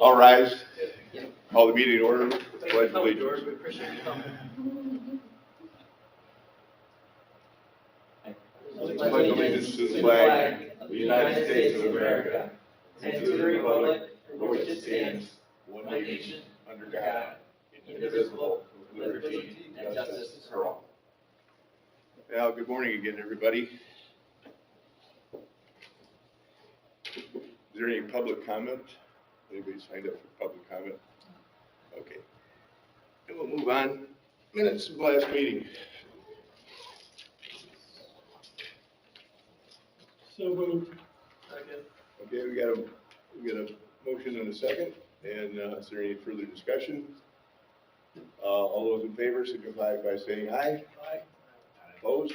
All rise. Call the meeting in order. Pledge allegiance. Pledge allegiance to the flag of the United States of America and to the republic for which it stands, one nation, under God, indivisible, with liberty and justice for all. Well, good morning again, everybody. Is there any public comment? Anybody signed up for public comment? Okay. And we'll move on. Minutes of last meeting. So moved. Okay, we got a motion and a second. And is there any further discussion? All those in favor signify by saying aye. Aye. Opposed?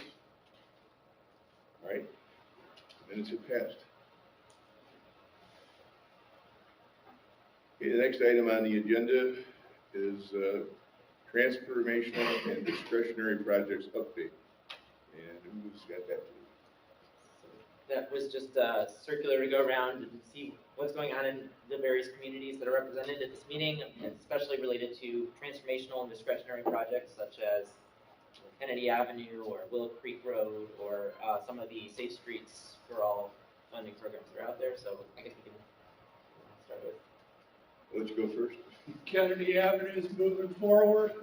All right. Minutes have passed. Okay, the next item on the agenda is transformational and discretionary projects update. And who's got that? That was just a circular to go around and see what's going on in the various communities that are represented at this meeting, and especially related to transformational and discretionary projects such as Kennedy Avenue or Willow Creek Road or some of the Safe Streets for All funding programs that are out there. So I guess we can start with. Let's go first. Kennedy Avenue is moving forward.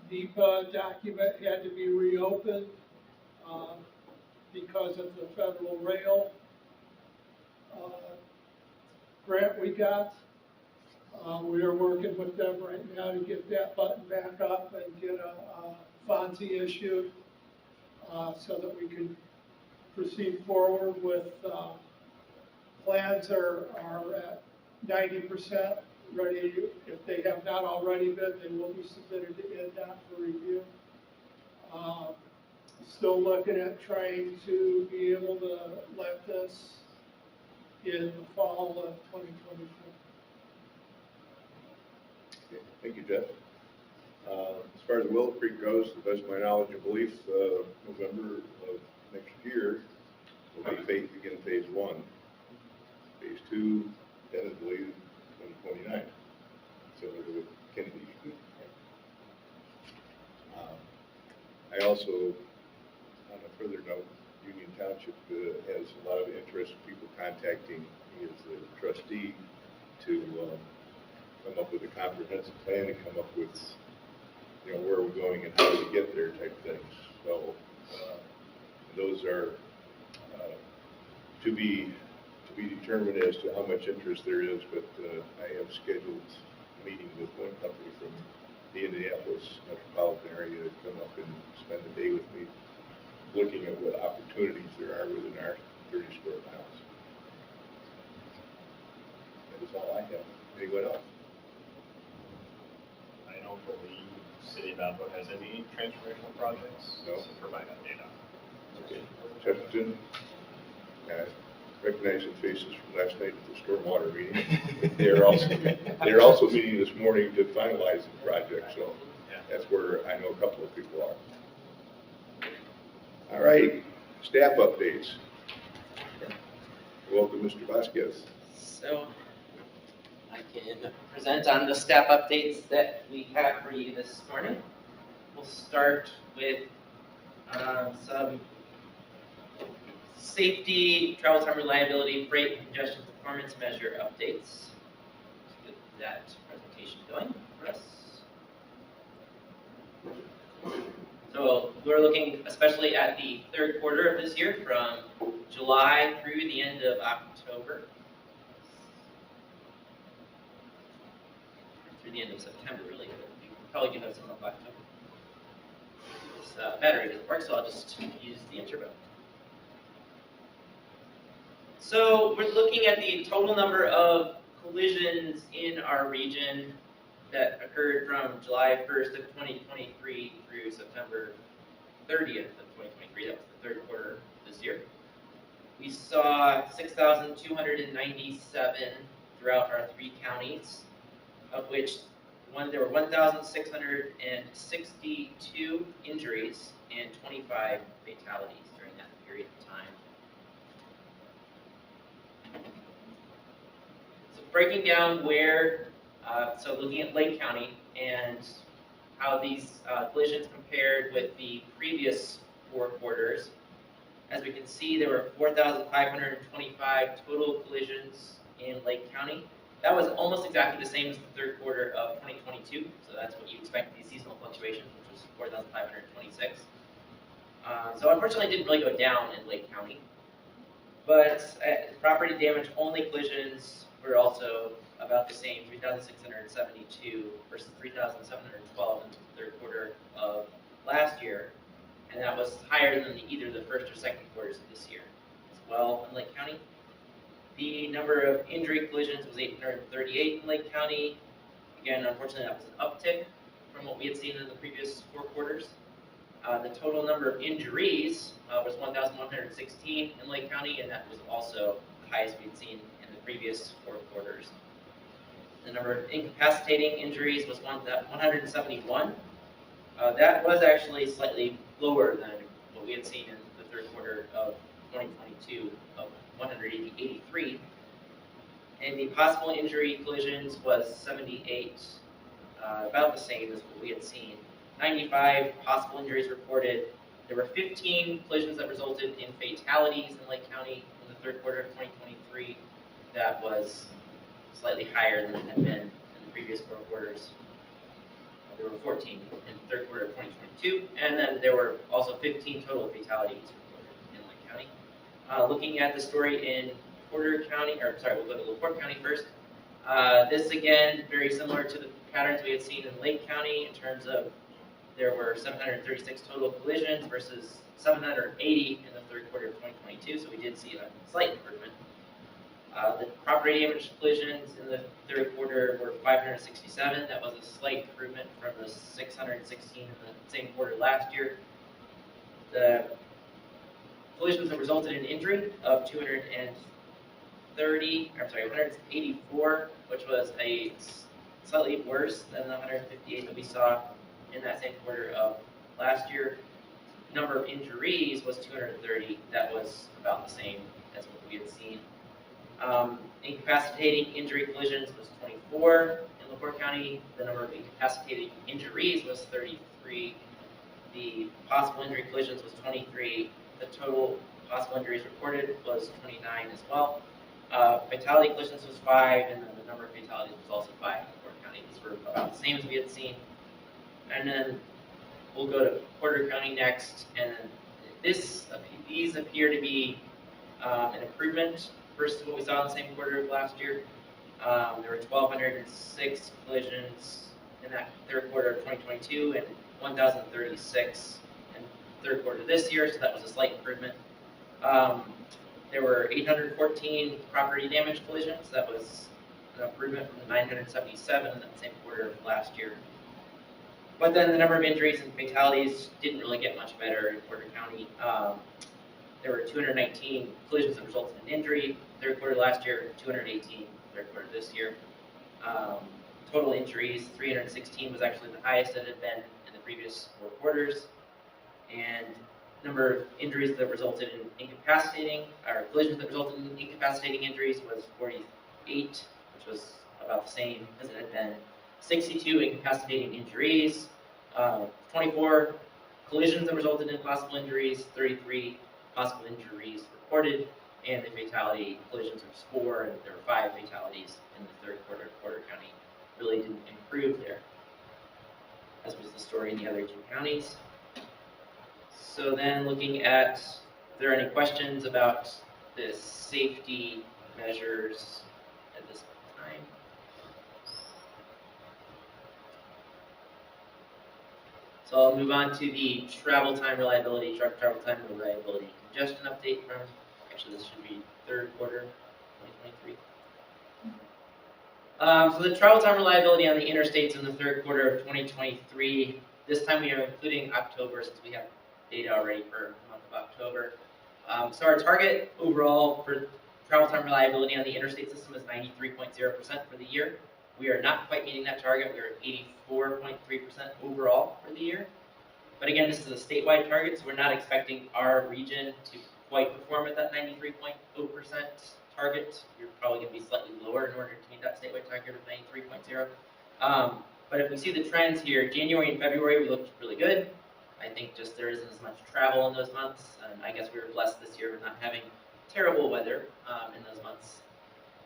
NEPA document had to be reopened because of the federal rail grant we got. We are working with them right now to get that button back up and get a FONSI issued so that we can proceed forward with plans are at 90% ready. If they have not already been, they will be submitted to NDOT for review. Still looking at trying to be able to let this in the fall of 2024. Okay, thank you, Jeff. As far as Willow Creek goes, to the best of my knowledge and belief, November of next year will be begin phase one. Phase two, tentatively 2029. Similar to Kennedy. I also, on a further note, Union Township has a lot of interest in people contacting me as the trustee to come up with a comprehensive plan and come up with, where we're going and how we get there type things. So those are to be determined as to how much interest there is, but I have scheduled a meeting with one company from the Indianapolis metropolitan area to come up and spend a day with me looking at what opportunities there are within our 30 square miles. That is all I have. Anyone else? I don't believe City of Valpo has any transformational projects. No. So provide that data. Okay. Chesterton, recognizing faces from last night at the stormwater meeting. They're also meeting this morning to finalize the project, so that's where I know a couple of people are. All right, staff updates. Welcome, Mr. Vasquez. So I can present on the staff updates that we have for you this morning. We'll start with some safety, travel time reliability, freight and congestion performance measure updates. Let's get that presentation going for us. So we're looking especially at the third quarter of this year from July through the end of October. Through the end of September, really. Probably do have some of October. This battery doesn't work, so I'll just use the interval. So we're looking at the total number of collisions in our region that occurred from July 1st of 2023 through September 30th of 2023. That was the third quarter this year. We saw 6,297 throughout our 3 counties, of which there were 1,662 injuries and 25 fatalities during that period of time. breaking down where, so looking at Lake County and how these collisions compared with the previous 4 quarters. As we can see, there were 4,525 total collisions in Lake County. That was almost exactly the same as the 3rd quarter of 2022, so that's what you expect these seasonal fluctuations, which was 4,526. So unfortunately, it didn't really go down in Lake County. But property damage only collisions were also about the same, 3,672 versus 3,712 in the 3rd quarter of last year. And that was higher than either the 1st or 2nd quarters of this year as well in Lake County. The number of injury collisions was 838 in Lake County. Again, unfortunately, that was an uptick from what we had seen in the previous 4 quarters. The total number of injuries was 1,116 in Lake County, and that was also the highest we'd seen in the previous 4 quarters. The number of incapacitating injuries was 171. That was actually slightly lower than what we had seen in the 3rd quarter of 2022 of 183. And the possible injury collisions was 78, about the same as what we had seen. 95 possible injuries reported. There were 15 collisions that resulted in fatalities in Lake County in the 3rd quarter of 2023. That was slightly higher than it had been in the previous 4 quarters. There were 14 in the 3rd quarter of 2022, and then there were also 15 total fatalities reported in Lake County. Looking at the story in Porter County, or sorry, we'll go to LaPorte County first. This again, very similar to the patterns we had seen in Lake County in terms of there were 736 total collisions versus 780 in the 3rd quarter of 2022, so we did see a slight improvement. The property damage collisions in the 3rd quarter were 567. That was a slight improvement from the 616 in the same quarter last year. The collisions that resulted in injury of 184, which was a slightly worse than the 158 that we saw in that same quarter of last year. Number of injuries was 230. That was about the same as what we had seen. Incapacitating injury collisions was 24 in LaPorte County. The number of incapacitating injuries was 33. The possible injury collisions was 23. The total possible injuries reported was 29 as well. Fatality collisions was 5, and then the number of fatalities was also 5 in LaPorte County. These were about the same as we had seen. And then we'll go to Porter County next, and these appear to be an improvement versus what we saw in the same quarter of last year. There were 1,206 collisions in that 3rd quarter of 2022 and 1,036 in the 3rd quarter this year, so that was a slight improvement. There were 814 property damage collisions. That was an improvement from the 977 in that same quarter of last year. But then the number of injuries and fatalities didn't really get much better in Porter County. There were 219 collisions that resulted in injury 3rd quarter last year, 218 3rd quarter this year. Total injuries, 316 was actually the highest that had been in the previous 4 quarters. And number of injuries that resulted in incapacitating, or collisions that resulted in incapacitating injuries was 48, which was about the same as it had been. 62 incapacitating injuries, 24 collisions that resulted in possible injuries, 33 possible injuries reported, and the fatality collisions was 4, and there were 5 fatalities in the 3rd quarter of Porter County. Really didn't improve there, as was the story in the other 2 counties. So then looking at, if there are any questions about the safety measures at this time. So I'll move on to the travel time reliability, truck travel time reliability congestion update from, actually this should be 3rd quarter 2023. So the travel time reliability on the interstates in the 3rd quarter of 2023, this time we are including October since we have data already for the month of October. So our target overall for travel time reliability on the interstate system is 93.0% for the year. We are not quite meeting that target. We are at 84.3% overall for the year. But again, this is a statewide target, so we're not expecting our region to quite perform at that 93.0% target. You're probably going to be slightly lower in order to meet that statewide target of 93.0. But if we see the trends here, January and February, we looked really good. I think just there isn't as much travel in those months. And I guess we were blessed this year with not having terrible weather in those months.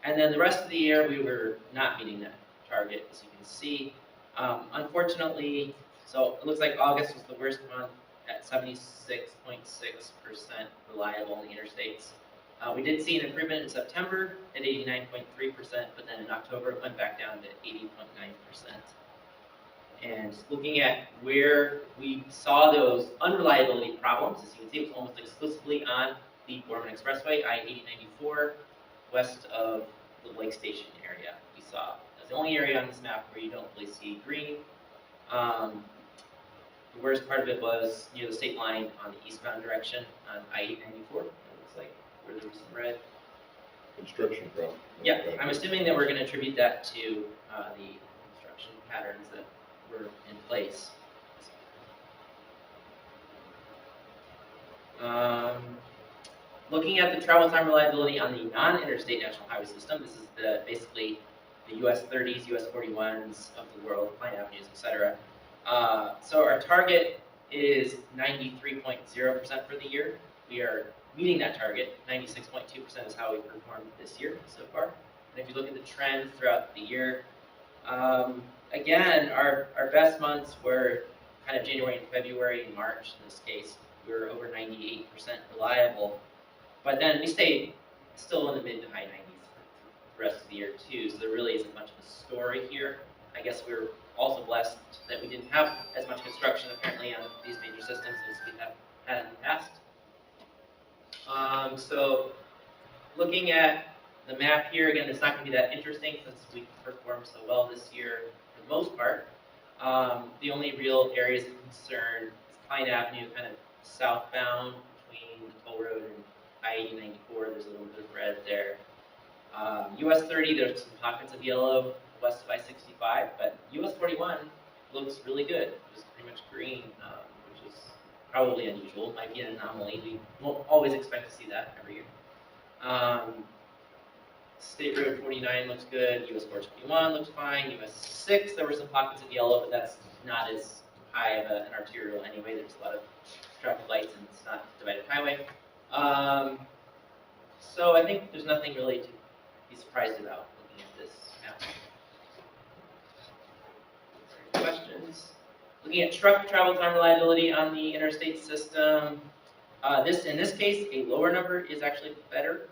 And then the rest of the year, we were not meeting that target, as you can see. Unfortunately, so it looks like August was the worst month at 76.6% reliable on the interstates. We did see an improvement in September at 89.3%, but then in October it went back down to 80.9%. And looking at where we saw those unreliability problems, as you can see, it was almost exclusively on the Gorman Expressway, I-8094, west of the Lake Station area. We saw that's the only area on this map where you don't really see green. The worst part of it was near the state line on the eastbound direction on I-894. It looks like where there was some red. Construction problem. Yeah, I'm assuming that we're going to attribute that to the construction patterns that were in place. Looking at the travel time reliability on the non-interstate national highway system, this is basically the US 30s, US 41s of the world, Pine Avenues, etc. So our target is 93.0% for the year. We are meeting that target. 96.2% is how we performed this year so far. And if you look at the trends throughout the year, again, our best months were kind of January and February and March in this case. We were over 98% reliable. But then we stayed still in the mid to high 90s for the rest of the year too. So there really isn't much of a story here. I guess we were also blessed that we didn't have as much construction apparently on these major systems as we have had in the past. So looking at the map here, again, it's not going to be that interesting since we performed so well this year for the most part. The only real areas of concern is Pine Avenue, kind of southbound between the toll road and I-8094. There's a little bit of red there. US 30, there's some pockets of yellow west of I-65, but US 41 looks really good. It's pretty much green, which is probably unusual. It might be an anomaly. We won't always expect to see that every year. State Road 49 looks good. US 421 looks fine. US 6, there were some pockets of yellow, but that's not as high of an arterial anyway. There's a lot of traffic lights and it's not a divided highway. So I think there's nothing really to be surprised about looking at this map. Questions? Looking at truck travel time reliability on the interstate system, in this case, a lower number is actually better.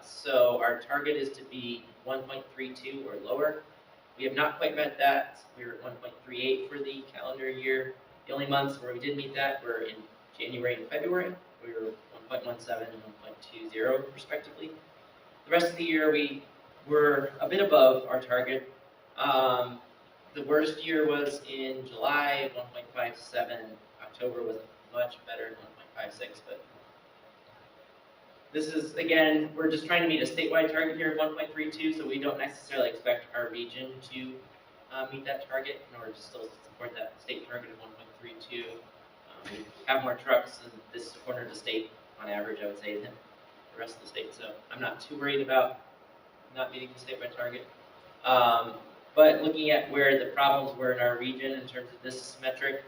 So our target is to be 1.32 or lower. We have not quite met that. We were at 1.38 for the calendar year. The only months where we did meet that were in January and February. We were 1.17 and 1.20 respectively. The rest of the year we were a bit above our target. The worst year was in July, 1.57. October was much better, 1.56. But this is, again, we're just trying to meet a statewide target here of 1.32, so we don't necessarily expect our region to meet that target in order to still support that state target of 1.32. We have more trucks in this corner of the state on average, I would say, than the rest of the state. So I'm not too worried about not meeting the statewide target. But looking at where the problems were in our region in terms of this metric,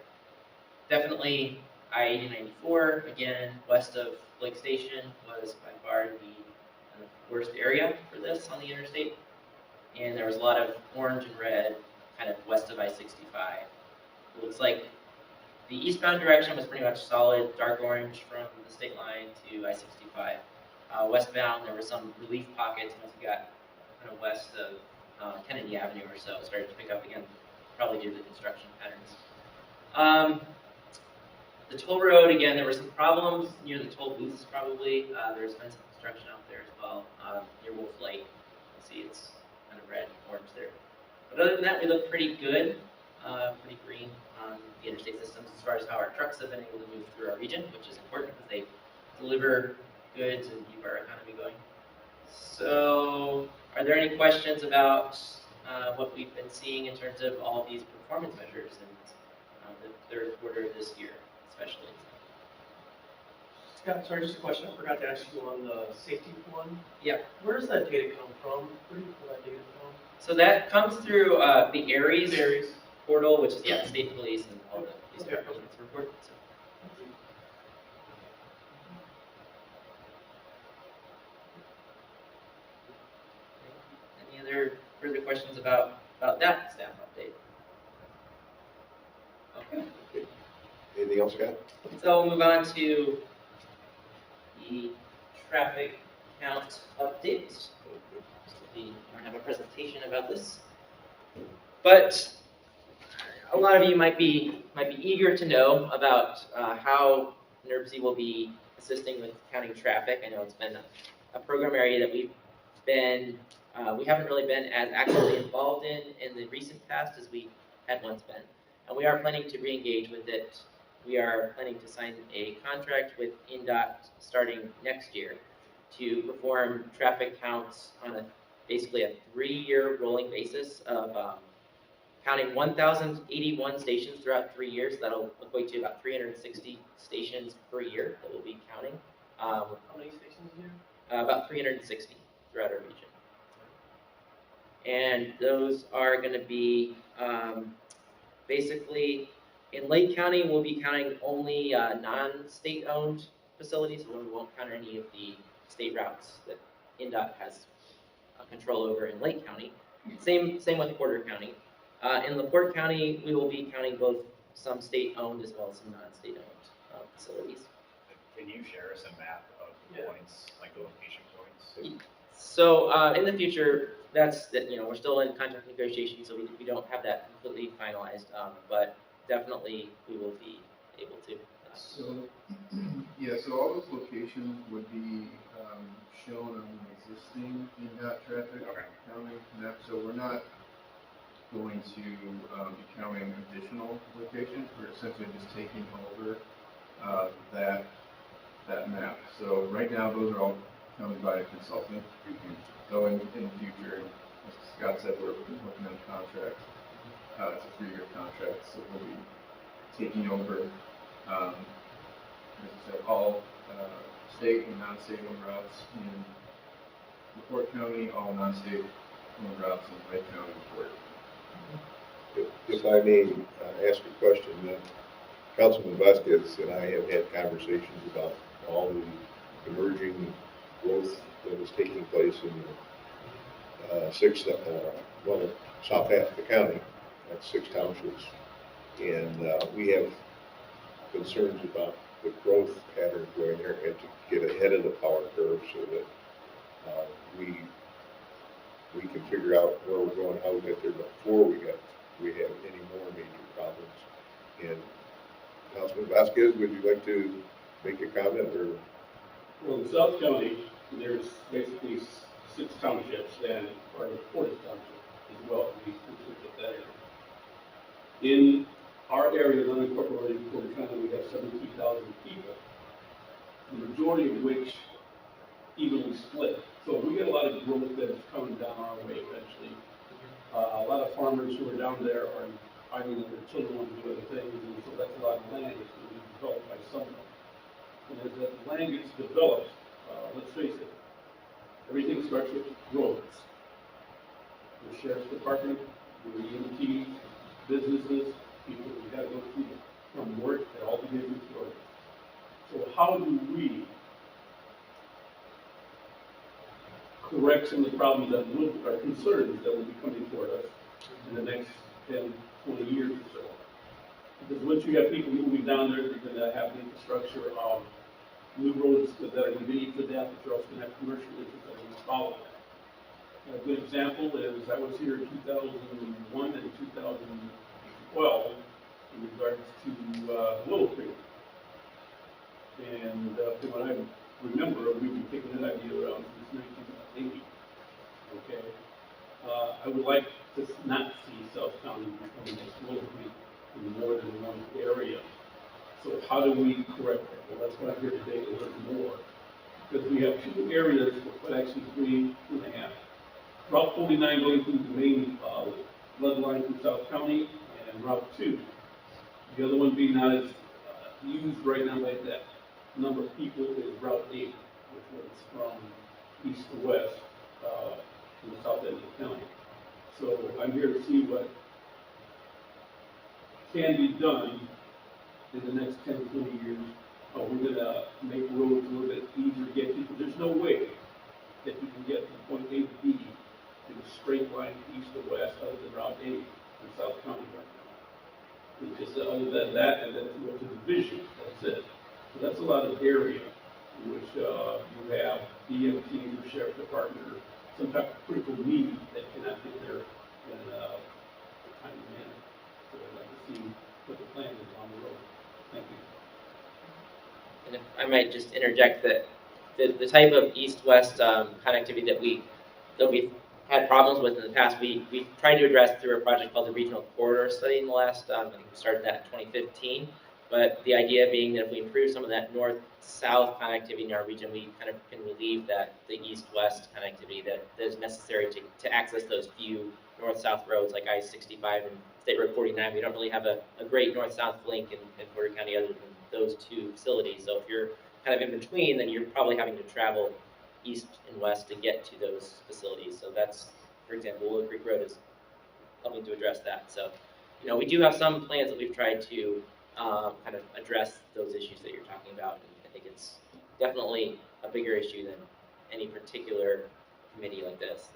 definitely I-8094, again, west of Lake Station, was by far the worst area for this on the interstate. And there was a lot of orange and red kind of west of I-65. It looks like the eastbound direction was pretty much solid, dark orange from the state line to I-65. Westbound, there were some relief pockets once we got kind of west of Kennedy Avenue or so. It started to pick up again, probably due to the construction patterns. The toll road, again, there were some problems near the toll booths probably. There's been some construction out there as well, near Wolf Lake. You can see it's kind of red and orange there. But other than that, we look pretty good, pretty green on the interstate systems as far as how our trucks have been able to move through our region, which is important because they deliver goods and keep our economy going. So, are there any questions about what we've been seeing in terms of all these performance measures in the third quarter of this year, especially? Scott, sorry, just a question. I forgot to ask you on the safety one. Yeah. Where does that data come from? Where do you pull that data from? So that comes through the ARIES Varies. portal, which is, yeah, state police and all the police Okay. departments report. So. Any other further questions about that staff update? Okay. Anything else, Scott? So we'll move on to the traffic count update. We don't have a presentation about this, but a lot of you might be eager to know about how NERC will be assisting with counting traffic. I know it's been a program area that we haven't really been as actively involved in the recent past as we had once been, and we are planning to re-engage with it. We are planning to sign a contract with INDOT starting next year to perform traffic counts on basically a 3-year rolling basis of counting 1,081 stations throughout 3 years. That'll equate to about 360 stations per year that we'll be counting. How many stations do you? About 360 throughout our region. And those are going to be basically in Lake County, we'll be counting only non-state owned facilities. We won't count any of the state routes that INDOT has control over in Lake County. Same with Porter County. In LaPorte County, we will be counting both some state-owned as well as some non-state owned facilities. Can you share us a map of the points, like the location points? So in the future, we're still in contract negotiations, so we don't have that completely finalized, but definitely we will be able to. So, yeah, so all those locations would be shown on the existing INDOT traffic counting map. So we're not going to be counting additional locations. We're essentially just taking over that map. So right now, those are all counted by a consultant. So in the future, as Scott said, we're working on a contract. It's a 3-year contract, so we'll be taking over, as I said, all state and non-state owned routes in LaPorte County, all non-state owned routes in Lake County and Porter. If I may ask a question, Councilman Vasquez and I have had conversations about all the emerging growth that is taking place in South half of the county. That's 6 townships. And we have concerns about the growth pattern going there and to get ahead of the power curve so that we can figure out where we're going, how we get there before we have any more major problems. And Councilman Vasquez, would you like to make a comment or? Well, in South County, there's basically 6 townships and part of Portage Township as well. We look at that area. In our area, of unincorporated Portage County, we have 72,000 people, the majority of which evenly split. So we get a lot of growth that is coming down our way eventually. A lot of farmers who are down there are finding that their children want to do other things, and so that's a lot of land that's going to be developed by someone. And as that land gets developed, let's face it, everything starts with roads. The sheriff's department, the EMTs, businesses, people who got to go through from work, that all begin with roads. So how do we correct some of the problems that are concerns that will be coming toward us in the next 10, 20 years or so? Because once you have people moving down there, you're going to have the infrastructure of new roads that are going to be to death, but you're also going to have commercial interests that are going to follow that. A good example is I was here in 2001 and 2012 in regards to Willow Creek. And from what I remember, we've been kicking that idea around since 1980. Okay? I would like to not see South County becoming a Willow Creek in more than one area. So how do we correct that? Well, that's what I'm here today to learn more. Because we have 2 areas, but actually 3, 2.5. Route 49 going through the main bloodline through South County, and Route 2. The other one being not as used right now like that. number of people is Route 8, which runs from east to west, in the south end of the county. So I'm here to see what can be done in the next 10, 20 years. We're gonna make roads a little bit easier to get people. There's no way that you can get from point A to B in a straight line east to west other than Route 8 in South County right now. It's just other than that, and then to go to division, that's it. So that's a lot of area in which you have EMT or sheriff department or some type of critical need that cannot get there in a timely manner. So I'd like to see what the plan is on the road. Thank you. And if I might just interject that the type of east-west connectivity that we've had problems with in the past, we tried to address through a project called the Regional Corridor Study in the last, I think we started that in 2015. But the idea being that if we improve some of that north-south connectivity in our region, we kind of can relieve the east-west connectivity that is necessary to access those few north-south roads like I-65 and State Road 49. We don't really have a great north-south link in Porter County other than those two facilities. So if you're kind of in between, then you're probably having to travel east and west to get to those facilities. So that's, for example, Willow Creek Road is helping to address that. So, we do have some plans that we've tried to kind of address those issues that you're talking about. And I think it's definitely a bigger issue than any particular committee like this.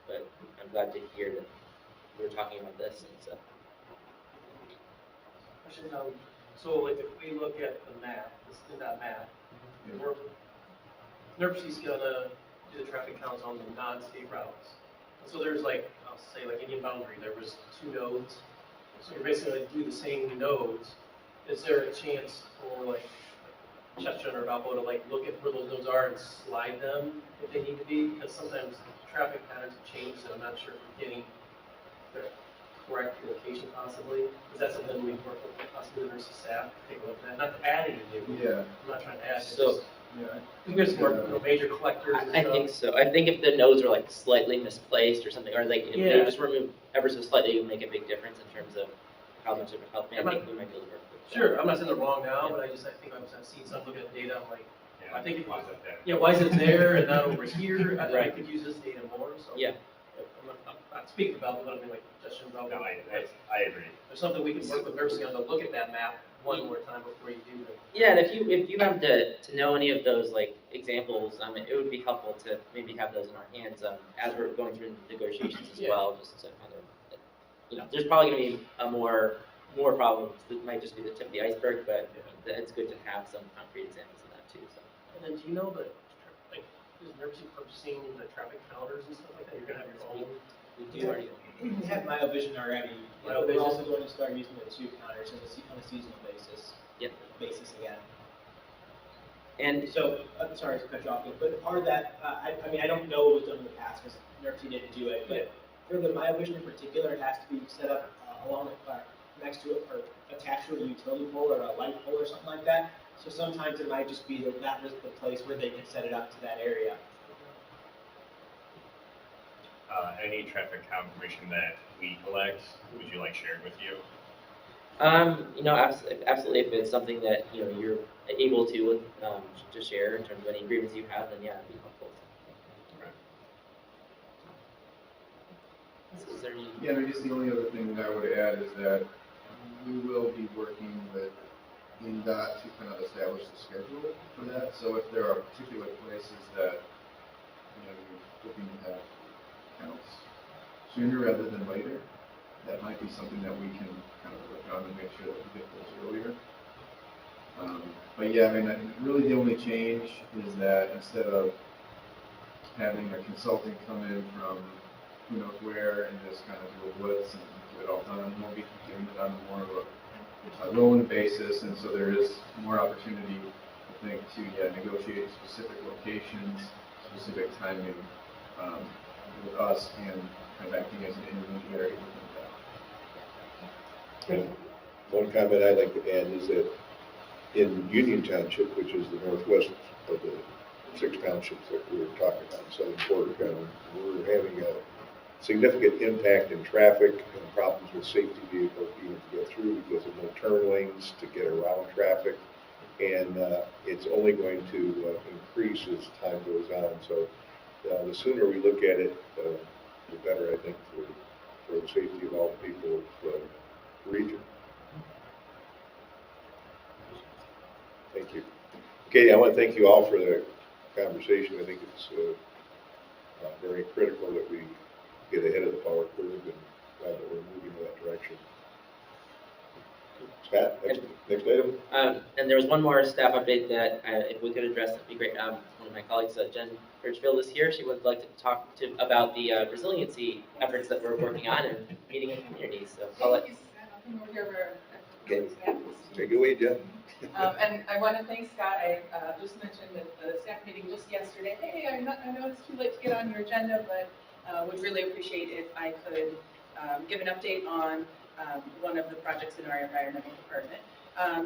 But I'm glad to hear that we're talking about this. And so. Question, so like if we look at the map, in that map, NERC's gonna do the traffic counts on the non-state routes. So there's like, I'll say like Indian Boundary, there was 2 nodes. So you're basically like do the same nodes. Is there a chance for like Chester or Valpo to like look at where those nodes are and slide them if they need to be? Because sometimes traffic patterns have changed and I'm not sure if we're getting the correct location possibly. Is that something we work with possibly the nurses staff to take a look at? Not to add anything. Yeah. I'm not trying to add. So, Yeah. I think there's more major collectors and I stuff. think so. I think if the nodes are like slightly misplaced or something, or like if they Yeah. just remove ever so slightly, it would make a big difference in terms of how much of a help. I think we might be able to work with that. Sure, I'm not saying they're wrong now, but I think I've seen some look at data, I'm like, Yeah, I think it why is that there? yeah, why is it there and not over here? I Right. could use this data more, so. Yeah. I'm not speaking about, but I mean like suggestions about. No, I agree. There's something we can work with nursing on to look at that map one more time before you do the. Yeah, and if you happen to know any of those like examples, it would be helpful to maybe have those in our hands as we're going through negotiations as Yeah. well, just to kind of, there's probably going to be more problems. It might just be the tip of the iceberg, but it's good to have some concrete examples of that too. So. And then do you know like, is nursing purchasing the traffic counters and stuff like that? You're gonna have your own? We do already. We have MyoVision already. MyoVision. We're also going to start using the 2 counters on a seasonal basis. Yep. Basis again. And So, I'm sorry to cut you off, but part of that, I don't know what was done in the past because NERC didn't do it, but for the MyoVision in particular, it has to be set up along next to it or attached to a utility pole or a light pole or something like that. So sometimes it might just be that was the place where they can set it up to that area. Any traffic count information that we collect, would you like shared with you? Absolutely. If it's something that you're able to share in terms of any agreements you have, then yeah, it'd be helpful. So is there any? Yeah, I guess the only other thing that I would add is that we will be working with NDOT to kind of establish the schedule for that. So if there are particular places that you're looking to have counts sooner rather than later, that might be something that we can kind of work on and make sure that we get those earlier. But yeah, really the only change is that instead of having a consultant come in from who knows where and just kind of do a blitz and get it all done, we'll be doing it on more of a rolling basis, and so there is more opportunity, I think, to negotiate specific locations, specific timing with us and kind of acting as an intermediary within that. One comment I'd like to add is that in Union Township, which is the northwest of the 6 townships that we were talking about in southern Porter County, we're having a significant impact in traffic and problems with safety vehicles being able to get through because of no turn lanes to get around traffic. and it's only going to increase as time goes on. So the sooner we look at it, the better, I think, for the safety of all the people of the region. Thank you. Okay, I want to thank you all for the conversation. I think it's very critical that we get ahead of the power curve and glad that we're moving in that direction. Scott, next item. And there was one more staff update that if we could address, that'd be great. One of my colleagues, Jen Birchfield, is here. She would like to talk about the resiliency efforts that we're working on and meeting in communities. So I'll let. Okay. Take it away, Jen. And I want to thank Scott. I just mentioned at the staff meeting just yesterday, hey, I know it's too late to get on your agenda, but would really appreciate if I could give an update on one of the projects in our environmental department.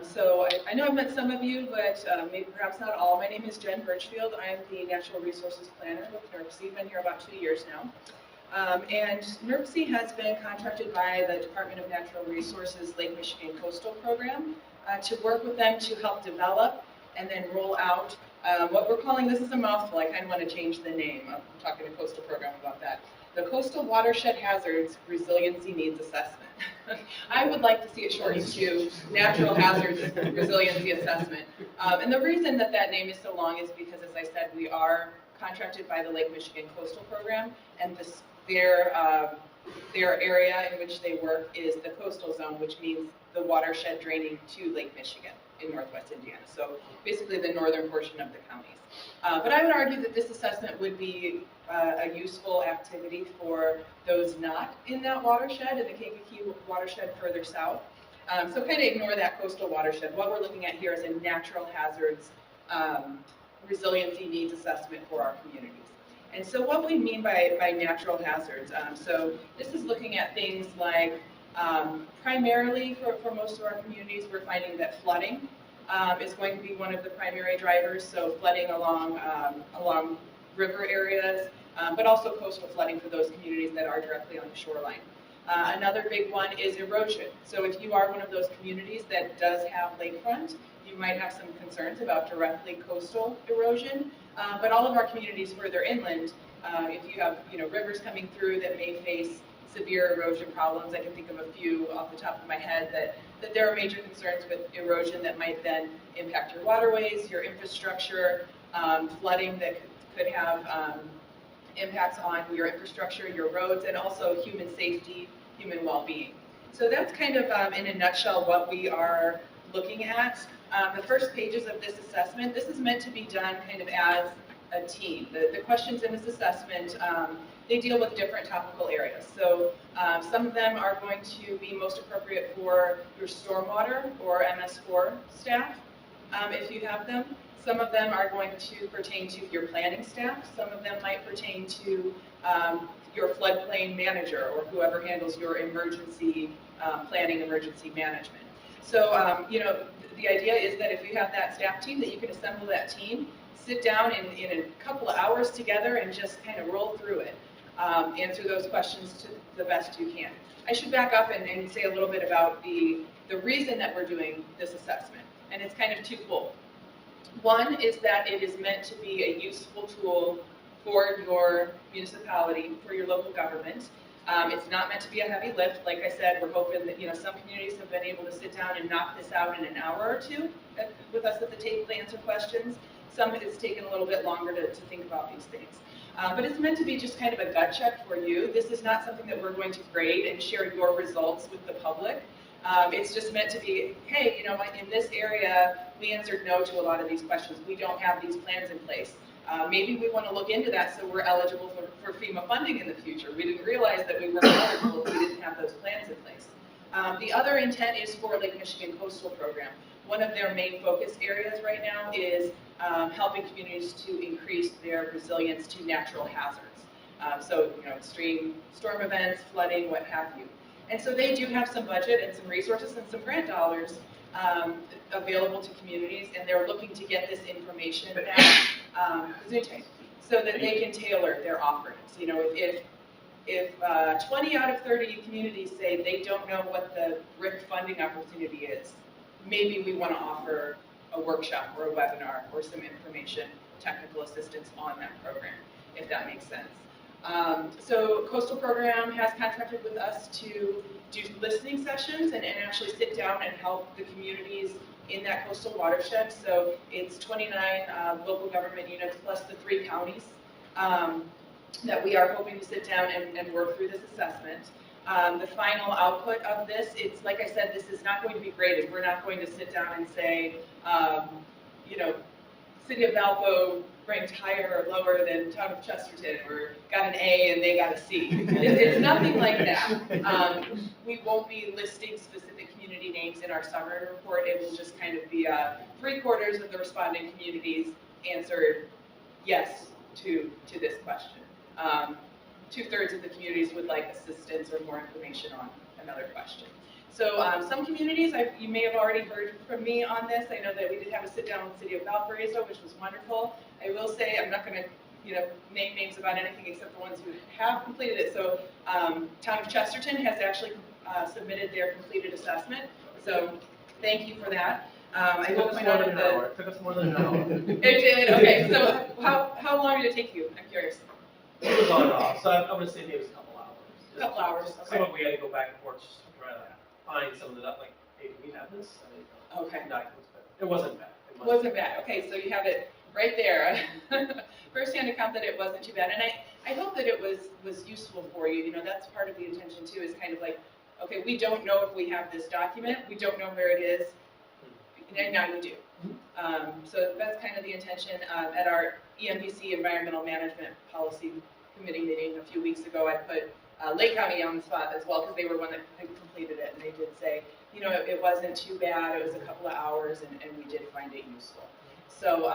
So I know I've met some of you, but maybe perhaps not all. My name is Jen Birchfield. I am the Natural Resources Planner with NERC. Been here about 2 years now. And NERC has been contracted by the Department of Natural Resources Lake Michigan Coastal Program to work with them to help develop and then roll out what we're calling, this is a mouthful, I kind of want to change the name. I'm talking to Coastal Program about that. The Coastal Watershed Hazards Resiliency Needs Assessment. I would like to see it shortened to Natural Hazards Resiliency Assessment. And the reason that that name is so long is because, as I said, we are contracted by the Lake Michigan Coastal Program, and their area in which they work is the coastal zone, which means the watershed draining to Lake Michigan in northwest Indiana. So basically the northern portion of the counties. But I would argue that this assessment would be a useful activity for those not in that watershed, in the Kankakee watershed further south. So kind of ignore that coastal watershed. What we're looking at here is a natural hazards resiliency needs assessment for our communities. And so what we mean by natural hazards, so this is looking at things like, primarily for most of our communities, we're finding that flooding is going to be one of the primary drivers. So flooding along river areas, but also coastal flooding for those communities that are directly on the shoreline. Another big one is erosion. So if you are one of those communities that does have lakefront, you might have some concerns about directly coastal erosion. But all of our communities further inland, if you have rivers coming through that may face severe erosion problems, I can think of a few off the top of my head that there are major concerns with erosion that might then impact your waterways, your infrastructure, flooding that could have impacts on your infrastructure, your roads, and also human safety, human well-being. So that's kind of, in a nutshell, what we are looking at. The first pages of this assessment, this is meant to be done kind of as a team. The questions in this assessment, they deal with different topical areas. So some of them are going to be most appropriate for your stormwater or MS4 staff, if you have them. Some of them are going to pertain to your planning staff. Some of them might pertain to your floodplain manager or whoever handles your emergency planning, emergency management. So, the idea is that if you have that staff team, that you can assemble that team, sit down in a couple of hours together and just kind of roll through it, answer those questions to the best you can. I should back up and say a little bit about the reason that we're doing this assessment, and it's kind of twofold. One is that it is meant to be a useful tool for your municipality, for your local government. It's not meant to be a heavy lift. Like I said, we're hoping that some communities have been able to sit down and knock this out in an hour or two with us at the table to answer questions. Some it's taken a little bit longer to think about these things. But it's meant to be just kind of a gut check for you. This is not something that we're going to grade and share your results with the public. It's just meant to be, hey, in this area, we answered no to a lot of these questions. We don't have these plans in place. Maybe we want to look into that so we're eligible for FEMA funding in the future. We didn't realize that we weren't eligible if we didn't have those plans in place. The other intent is for Lake Michigan Coastal Program. One of their main focus areas right now is helping communities to increase their resilience to natural hazards. So, extreme storm events, flooding, what have you. And so they do have some budget and some resources and some grant dollars available to communities, and they're looking to get this information now, so that they can tailor their offerings. If 20 out of 30 communities say they don't know what the RIC funding opportunity is, maybe we want to offer a workshop or a webinar or some information, technical assistance on that program, if that makes sense. So Coastal Program has contracted with us to do listening sessions and actually sit down and help the communities in that coastal watershed. So it's 29 local government units plus the 3 counties that we are hoping to sit down and work through this assessment. The final output of this, it's like I said, this is not going to be graded. We're not going to sit down and say, you know, City of Valpo ranked higher or lower than Town of Chesterton, or got an A and they got a C. It's nothing like that. We won't be listing specific community names in our summary report. It will just kind of be 3/4 of the responding communities answered yes to this question. 2/3 of the communities would like assistance or more information on another question. So some communities, you may have already heard from me on this. I know that we did have a sit down with the City of Valparaiso, which was wonderful. I will say I'm not going to, name names about anything except the ones who have completed it. So Town of Chesterton has actually submitted their completed assessment. So thank you for that. I will point out that It took us more than an hour. it did. Okay. So how long did it take you? I'm curious. It was on and off, so I'm gonna say maybe it was a couple hours. A couple hours. Some Okay. of we had to go back and forth just to try to find some of the, like, hey, do we have this? Okay. Documents, but it wasn't bad. Wasn't bad. Okay, so you have it right there. First-hand account that it wasn't too bad. And I hope that it was useful for you. That's part of the intention too, is kind of like, okay, we don't know if we have this document. We don't know where it is. And now we do. So that's kind of the intention. At our EMPC Environmental Management Policy Committee meeting a few weeks ago, I put Lake County on the spot as well, because they were one that had completed it, and they did say, it wasn't too bad. It was a couple of hours, and we did find it useful. So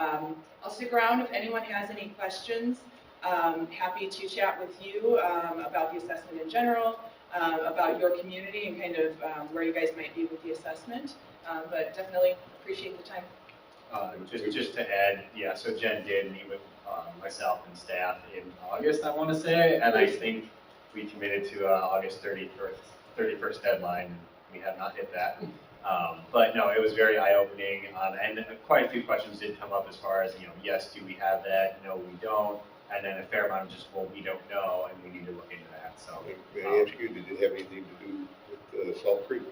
I'll stick around if anyone has any questions. Happy to chat with you about the assessment in general, about your community and kind of where you guys might be with the assessment. But definitely appreciate the time. Just to add, yeah, so Jen did meet with myself and staff in August, I want to say, and I think we committed to August 31st deadline. We have not hit that. But no, it was very eye-opening, and quite a few questions did come up as far as, yes, do we have that? No, we don't. And then a fair amount of just, well, we don't know, and we need to look into that. So, May I ask you, did it have anything to do with Salt Creek?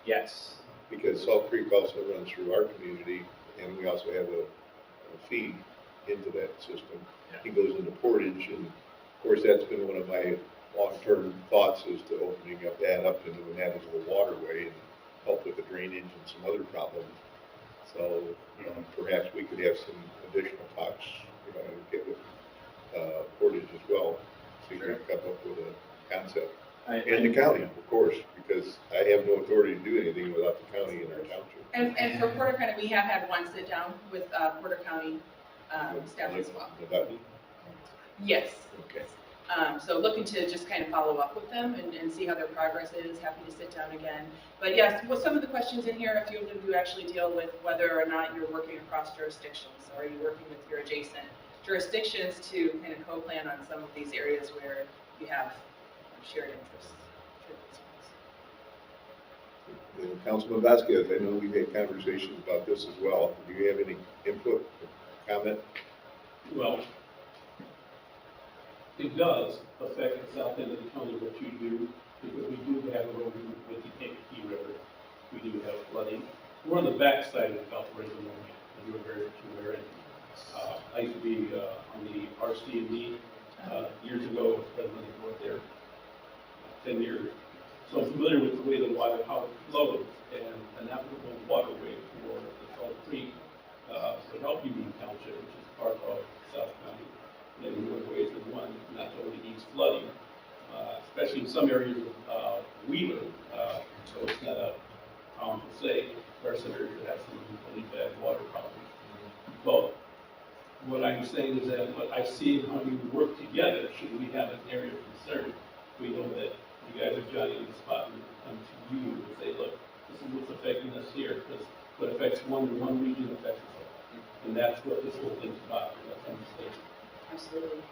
yes. Because Salt Creek also runs through our community, and we also have a feed into that system. Yeah. It goes into Portage, and of course, that's been one of my long-term thoughts, is to opening up that up into a navigable waterway and help with the drainage and some other problems. So perhaps we could have some additional talks, get with Portage as well, so you can come up with a concept. And the county, of course, because I have no authority to do anything without the county in our township. And for Porter County, we have had one sit down with Porter County staff as well. About me? Yes. Okay. So looking to just kind of follow up with them and see how their progress is. Happy to sit down again. But yes, well, some of the questions in here, a few of them do actually deal with whether or not you're working across jurisdictions, or are you working with your adjacent jurisdictions to kind of co-plan on some of these areas where you have shared interests. Councilman Vasquez, I know we've had conversations about this as well. Do you have any input or comment? Well, it does affect the south end of the county, what you do, because we do have erosion with the Kankakee River. We do have flooding. We're on the backside of Valparaiso, as you were very much aware. I used to be on the RC&D years ago, was president of the board there, 10 years. So I'm familiar with the way the water, how it flows, and an navigable waterway for the Salt Creek would help Union Township, which is part of South County. And in more ways than one, not only ease flooding, especially in some areas of Wheeler, so it's not a problem to say, there are some areas that have some really bad water problems. But what I'm saying is that what I see and how you work together, should we have an area of concern, we know that you guys are Johnny on the spot and come to you and say, look, this is what's affecting us here, because what affects one region affects us all. And that's what this whole thing's about, that's understanding. Absolutely.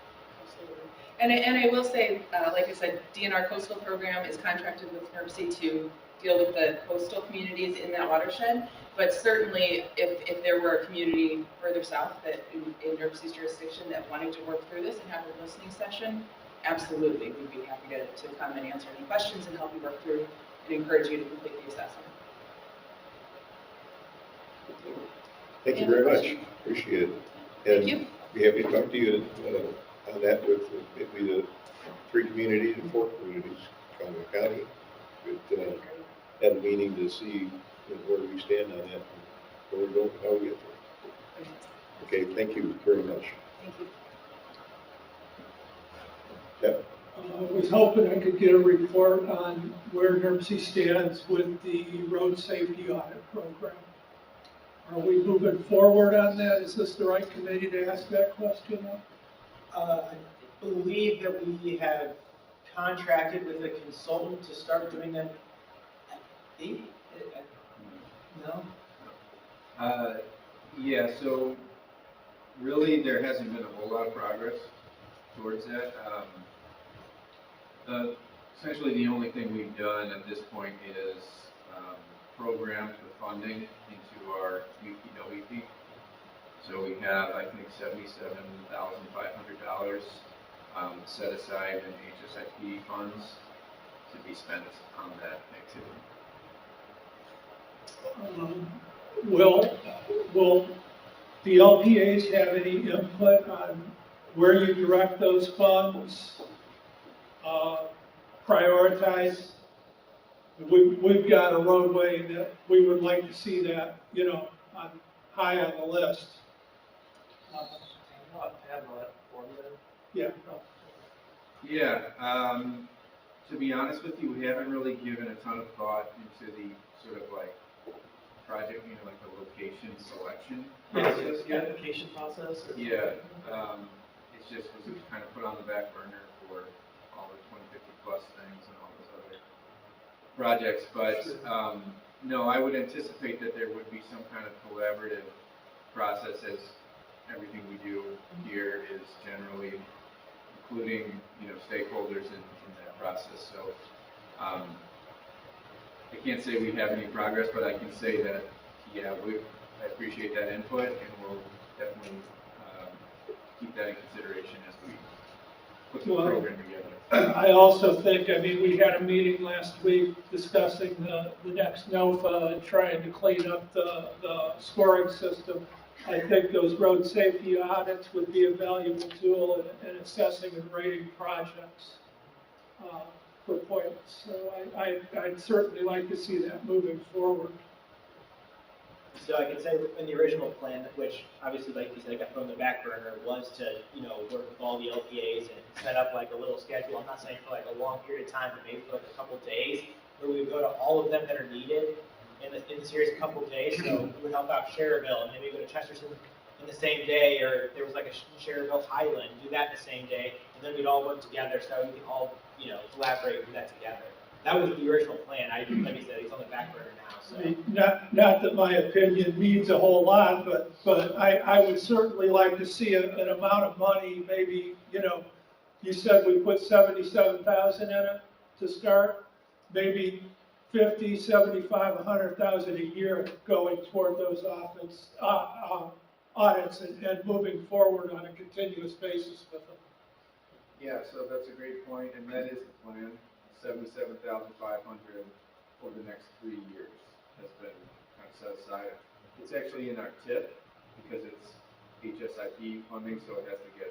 Absolutely. And I will say, like I said, DNR Coastal Program is contracted with NERC to deal with the coastal communities in that watershed. But certainly, if there were a community further south that in NERC's jurisdiction that wanted to work through this and have a listening session, absolutely, we'd be happy to come and answer any questions and help you work through and encourage you to complete the assessment. Thank you very much. Appreciate it. Thank And you. be happy to talk to you on that with maybe the 3 communities and 4 communities, Conway County. But, have a meeting to see where we stand on that, and where we're going, how we get there. Okay, thank you very much. Thank you. Yeah. I was hoping I could get a report on where NERC stands with the road safety audit program. Are we moving forward on that? Is this the right committee to ask that question of? I believe that we have contracted with a consultant to start doing them. I think, no? Yeah, so really there hasn't been a whole lot of progress towards that. Essentially the only thing we've done at this point is programmed the funding into our UPWP. So we have, I think, $77,500 set aside in HSIP funds to be spent on that activity. Will the LPAs have any input on where you direct those funds? Prioritize? We've got a roadway that we would like to see that, high on the list. Yeah. Yeah, to be honest with you, we haven't really given a ton of thought into the sort of like project, like the location selection process yet. Application process? Yeah, it's just was kind of put on the back burner for all the 2050 plus things and all those other projects. But no, I would anticipate that there would be some kind of collaborative process, as everything we do here is generally including stakeholders in that process. So I can't say we have any progress, but I can say that I appreciate that input, and we'll definitely keep that in consideration as we put the program together. I also think, we had a meeting last week discussing the next NOFA and trying to clean up the scoring system. I think those road safety audits would be a valuable tool in assessing and rating projects for points. So I'd certainly like to see that moving forward. So I can say in the original plan, which obviously, like you said, got put on the back burner, was to, work with all the LPAs and set up like a little schedule. I'm not saying for like a long period of time, but maybe for like a couple of days, where we would go to all of them that are needed in the series a couple of days. So we would help out Cherryville, and maybe go to Chesterton in the same day, or if there was like a Cherryville Highland, do that in the same day, and then we'd all work together so we can all, collaborate and do that together. That was the original plan. Like I said, it's on the back burner now. So. Not that my opinion means a whole lot, but I would certainly like to see an amount of money, maybe, you said we put 77,000 in it to start, maybe 50, 75, 100,000 a year going toward those audits and moving forward on a continuous basis with them. Yeah, so that's a great point, and that is the plan. 77,500 for the next 3 years has been kind of set aside. It's actually in our TIP because it's HSIP funding, so it has to get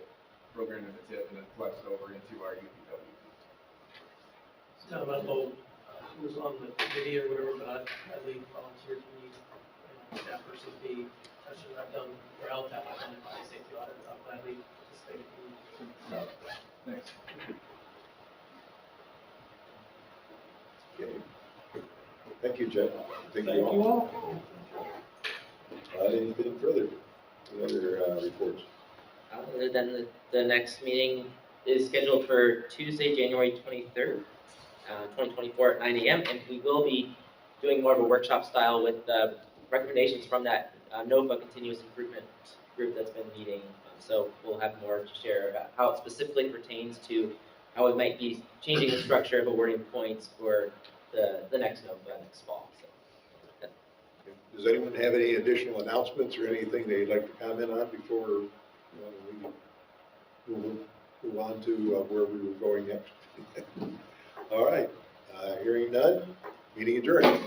programmed in the TIP and then flexed over into our UPWP. I don't know who was on the committee or whatever, but I lead volunteer committee, and that person be touching. I've done for LTAP, I've done fire safety audits. I'll gladly participate in the Thanks. Okay. Thank you, Jeff. Thank you all. Anything further? Any other reports? Other than the next meeting is scheduled for Tuesday, January 23rd, 2024 at 9 a.m. And we will be doing more of a workshop style with recommendations from that NOFA continuous improvement group that's been meeting So we'll have more to share about how it specifically pertains to how we might be changing the structure of awarding points for the next NOFA next fall. So, Does anyone have any additional announcements or anything they'd like to comment on before we move on to where we were going next? All right, hearing none, meeting adjourned.